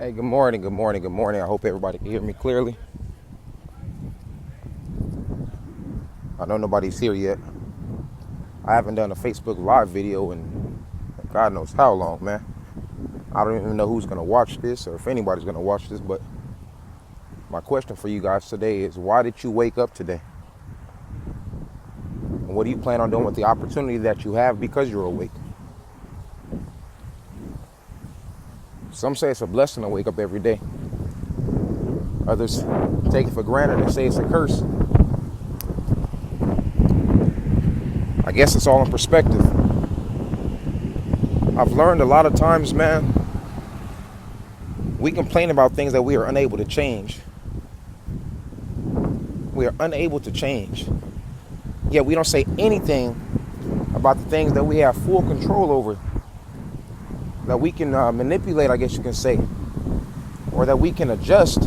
Hey, good morning, good morning, good morning. I hope everybody can hear me clearly. I know nobody's here yet. I haven't done a Facebook Live video in God knows how long, man. I don't even know who's going to watch this or if anybody's going to watch this, but my question for you guys today is, why did you wake up today? And what do you plan on doing with the opportunity that you have because you're awake? Some say it's a blessing to wake up every day. Others take it for granted and say it's a curse. I guess it's all in perspective. I've learned a lot of times, man, we complain about things that we are unable to change. We are unable to change. Yet we don't say anything about the things that we have full control over, that we can manipulate, I guess you can say, or that we can adjust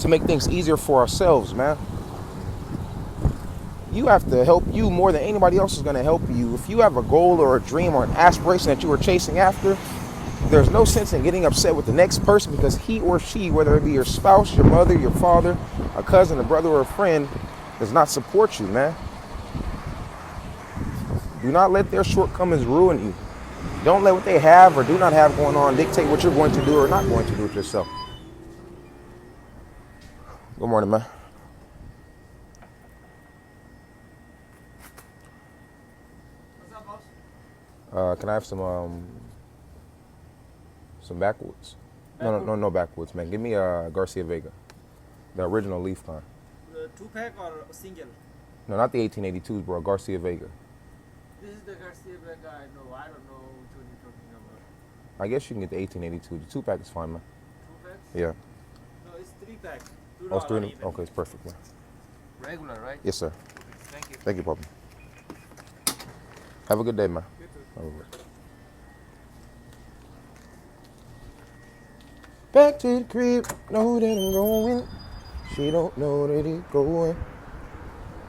to make things easier for ourselves, man. You have to help you more than anybody else is going to help you. If you have a goal or a dream or an aspiration that you are chasing after, there's no sense in getting upset with the next person because he or she, whether it be your spouse, your mother, your father, a cousin, a brother, or a friend, does not support you, man. Do not let their shortcomings ruin you. Don't let what they have or do not have going on dictate what you're going to do or not going to do with yourself. Good morning, man. What's up, boss? Can I have some backwoods? No backwoods, man. Give me a Garcia Vega, the original leaf kind. The 2-pack or a single? No, not the 1882s, bro. Garcia Vega. This is the Garcia Vega I know. I don't know which one you're talking about. I guess you can get the 1882. The 2-pack is fine, man. 2 packs? Yeah. No, it's 3-pack. Oh, it's three. Okay, it's perfect, man. Regular, right? Yes, sir. Okay, thank you. Thank you, Papa. Have a good day, man. You too. All right. Back to the crib, know that I'm going. She don't know that it's going.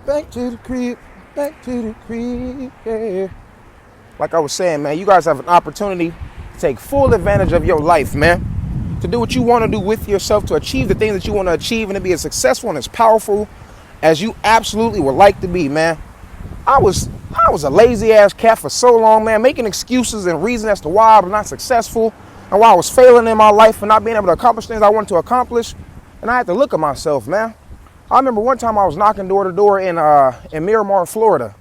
Back to the crib, yeah. Like I was saying, man, you guys have an opportunity to take full advantage of your life, man. To do what you want to do with yourself, to achieve the things that you want to achieve, and to be as successful and as powerful as you absolutely would like to be, man. I was a lazy ass cat for so long, man, making excuses and reasons as to why I was not successful and why I was failing in my life and not being able to accomplish things I wanted to accomplish. And I had to look at myself, man. I remember one time I was knocking door to door in Miramar, Florida,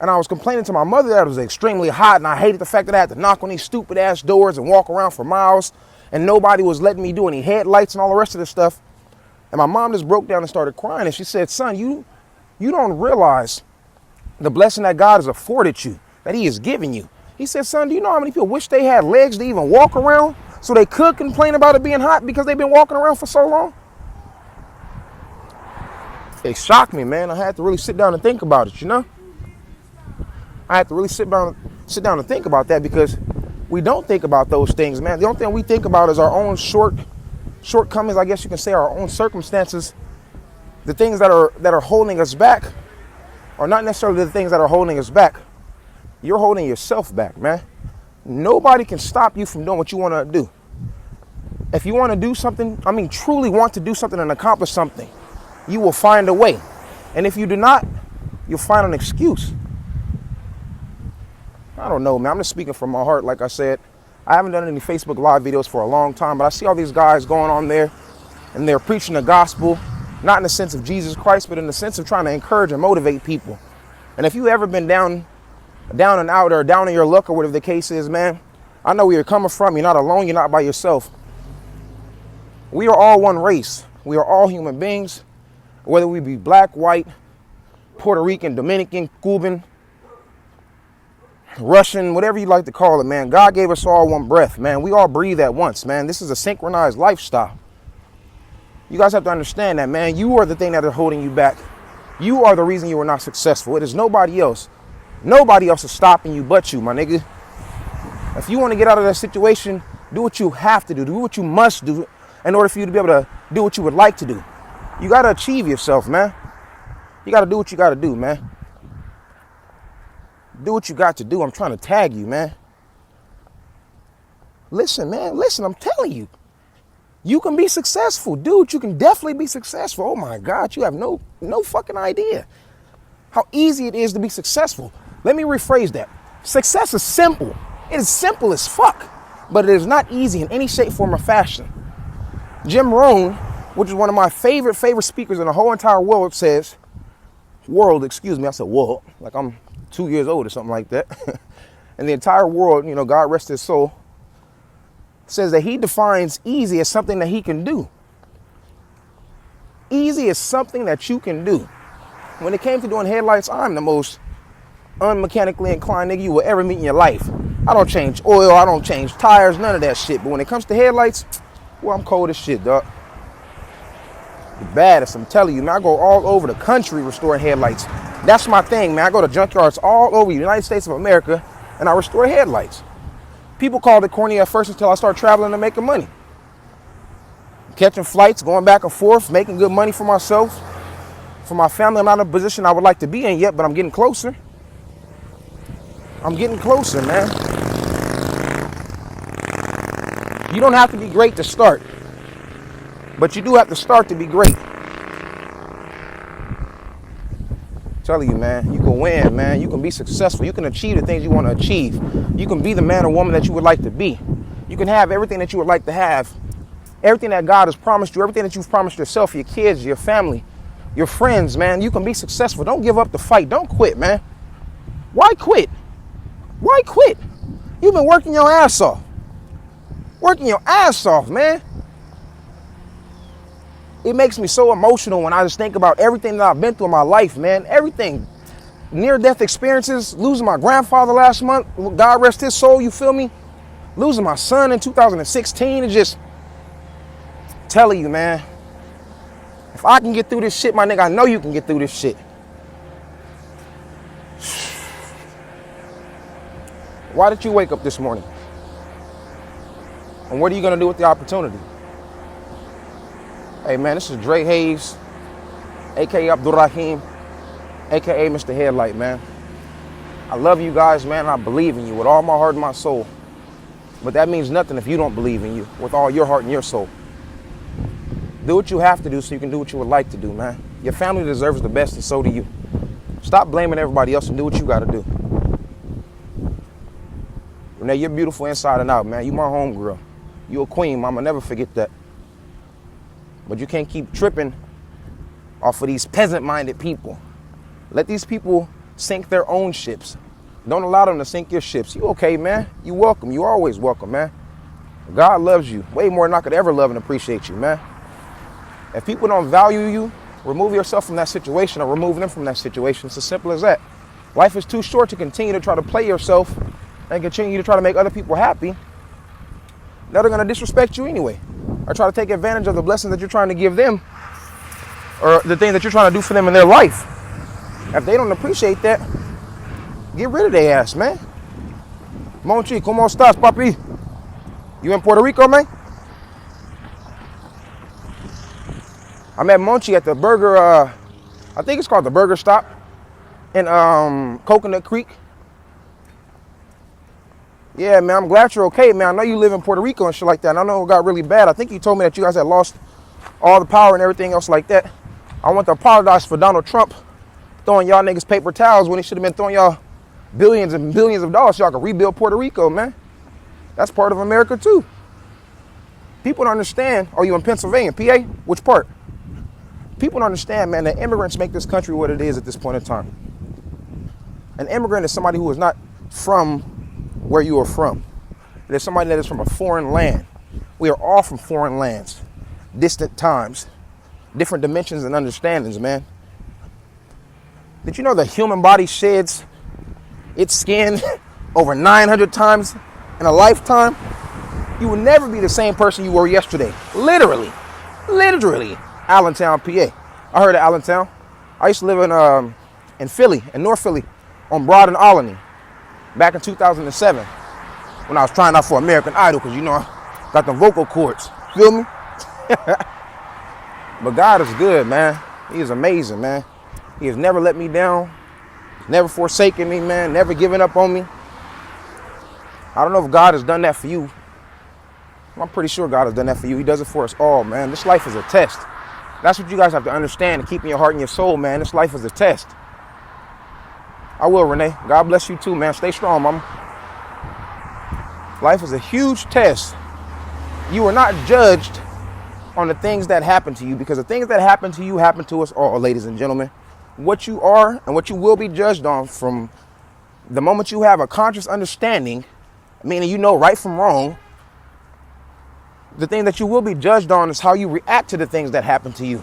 and I was complaining to my mother that it was extremely hot, and I hated the fact that I had to knock on these stupid ass doors and walk around for miles, and nobody was letting me do any headlights and all the rest of this stuff. And my mom just broke down and started crying, and she said, "Son, you don't realize the blessing that God has afforded you, that he has given you." He said, "Son, do you know how many people wish they had legs to even walk around so they could complain about it being hot because they've been walking around for so long?" It shocked me, man. I had to really sit down and think about it, you know? I had to really sit down and think about that because we don't think about those things, man. The only thing we think about is our own shortcomings, I guess you can say, our own circumstances. The things that are holding us back are not necessarily the things that are holding us back. You're holding yourself back, man. Nobody can stop you from doing what you want to do. If you want to do something, truly want to do something and accomplish something, you will find a way. And if you do not, you'll find an excuse. I don't know, man. I'm just speaking from my heart. Like I said, I haven't done any Facebook Live videos for a long time, but I see all these guys going on there and they're preaching the gospel, not in the sense of Jesus Christ, but in the sense of trying to encourage and motivate people. And if you've ever been down and out or down in your luck or whatever the case is, man, I know where you're coming from. You're not alone. You're not by yourself. We are all one race. We are all human beings, whether we be black, white, Puerto Rican, Dominican, Cuban, Russian, whatever you like to call it, man. God gave us all one breath, man. We all breathe at once, man. This is a synchronized lifestyle. You guys have to understand that, man. You are the thing that is holding you back. You are the reason you are not successful. It is nobody else. Nobody else is stopping you but you, my nigga. If you want to get out of that situation, do what you have to do. Do what you must do in order for you to be able to do what you would like to do. You got to achieve yourself, man. You got to do what you got to do, man. Do what you got to do. I'm trying to tag you, man. Listen, man. Listen, I'm telling you. You can be successful, dude. You can definitely be successful. Oh my God, you have no fucking idea how easy it is to be successful. Let me rephrase that. Success is simple. It is simple as fuck, but it is not easy in any shape, form, or fashion. Jim Rohn, which is one of my favorite speakers in the whole entire world, says, I said world, like I'm 2 years old or something like that. And the entire world, you know, God rest his soul, says that he defines easy as something that he can do. Easy is something that you can do. When it came to doing headlights, I'm the most unmechanically inclined nigga you will ever meet in your life. I don't change oil, I don't change tires, none of that shit. But when it comes to headlights, well, I'm cold as shit, dog. The baddest, I'm telling you, man. I go all over the country restoring headlights. That's my thing, man. I go to junkyards all over the United States of America and I restore headlights. People called it corny at first until I started traveling and making money. Catching flights, going back and forth, making good money for myself, for my family. I'm not in a position I would like to be in yet, but I'm getting closer. I'm getting closer, man. You don't have to be great to start, but you do have to start to be great. I'm telling you, man, you can win, man. You can be successful. You can achieve the things you want to achieve. You can be the man or woman that you would like to be. You can have everything that you would like to have. Everything that God has promised you, everything that you've promised yourself, your kids, your family, your friends, man. You can be successful. Don't give up the fight. Don't quit, man. Why quit? Why quit? You've been working your ass off. Working your ass off, man. It makes me so emotional when I just think about everything that I've been through in my life, man. Everything. Near-death experiences. Losing my grandfather last month. God rest his soul, you feel me? Losing my son in 2016. It's just telling you, man. If I can get through this shit, my nigga, I know you can get through this shit. Why did you wake up this morning? And what are you going to do with the opportunity? Hey, man, this is Dre Hayes, a.k.a. Abdul Rahim, a.k.a. Mr. Headlight, man. I love you guys, man. I believe in you with all my heart and my soul. But that means nothing if you don't believe in you with all your heart and your soul. Do what you have to do so you can do what you would like to do, man. Your family deserves the best, and so do you. Stop blaming everybody else and do what you got to do. Renee, you're beautiful inside and out, man. You my homegirl. You a queen, mama. Never forget that. But you can't keep tripping off of these peasant-minded people. Let these people sink their own ships. Don't allow them to sink your ships. You okay, man? You welcome. You always welcome, man. God loves you way more than I could ever love and appreciate you, man. If people don't value you, remove yourself from that situation or remove them from that situation. It's as simple as that. Life is too short to continue to try to play yourself and continue to try to make other people happy. Now they're going to disrespect you anyway, or try to take advantage of the blessings that you're trying to give them, or the things that you're trying to do for them in their life. If they don't appreciate that, get rid of their ass, man. Monchi, ¿cómo estás, papi? You in Puerto Rico, man? I met Monchi at the burger, I think it's called the Burger Stop in Coconut Creek. Yeah, man, I'm glad you're okay, man. I know you live in Puerto Rico and shit like that. And I know it got really bad. I think you told me that you guys had lost all the power and everything else like that. I want to apologize for Donald Trump throwing y'all niggas paper towels when he should have been throwing y'all billions and billions of dollars so y'all could rebuild Puerto Rico, man. That's part of America, too. People don't understand. Oh, you in Pennsylvania, PA? Which part? People don't understand, man, that immigrants make this country what it is at this point in time. An immigrant is somebody who is not from where you are from. It is somebody that is from a foreign land. We are all from foreign lands, distant times, different dimensions and understandings, man. Did you know the human body sheds its skin over 900 times in a lifetime? You will never be the same person you were yesterday. Literally. Allentown, PA. I heard of Allentown. I used to live in Philly, in North Philly, on Broad and Olney, back in 2007, when I was trying out for American Idol, because, you know, I got the vocal cords. Feel me? But God is good, man. He is amazing, man. He has never let me down. Never forsaken me, man. Never given up on me. I don't know if God has done that for you. I'm pretty sure God has done that for you. He does it for us all, man. This life is a test. That's what you guys have to understand and keep in your heart and your soul, man. This life is a test. I will, Renee. God bless you too, man. Stay strong, mama. Life is a huge test. You are not judged on the things that happen to you, because the things that happen to you happen to us all, ladies and gentlemen. What you are and what you will be judged on from the moment you have a conscious understanding, meaning you know right from wrong, the thing that you will be judged on is how you react to the things that happen to you.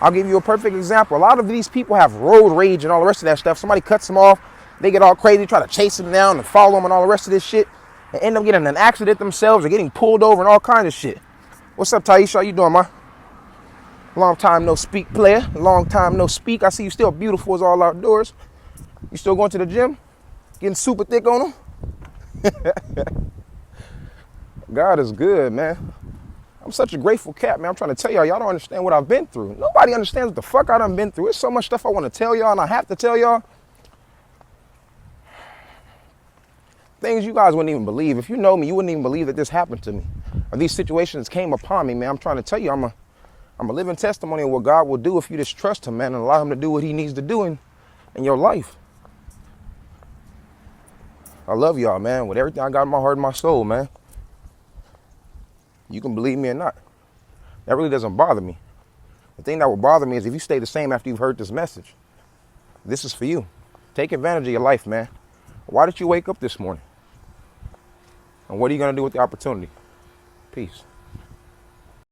I'll give you a perfect example. A lot of these people have road rage and all the rest of that stuff. Somebody cuts them off, they get all crazy, try to chase them down and follow them and all the rest of this shit, and end up getting in an accident themselves or getting pulled over and all kinds of shit. What's up, Taisha? How you doing, man? Long time no speak, player. Long time no speak. I see you still beautiful as all outdoors. You still going to the gym? Getting super thick on them? God is good, man. I'm such a grateful cat, man. I'm trying to tell y'all don't understand what I've been through. Nobody understands what the fuck I done been through. There's so much stuff I want to tell y'all, and I have to tell y'all. Things you guys wouldn't even believe. If you know me, you wouldn't even believe that this happened to me, or these situations came upon me, man. I'm trying to tell you, I'm a living testimony of what God will do if you just trust him, man, and allow him to do what he needs to do in your life. I love y'all, man, with everything I got in my heart and my soul, man. You can believe me or not. That really doesn't bother me. The thing that will bother me is if you stay the same after you've heard this message. This is for you. Take advantage of your life, man. Why did you wake up this morning? And what are you going to do with the opportunity? Peace.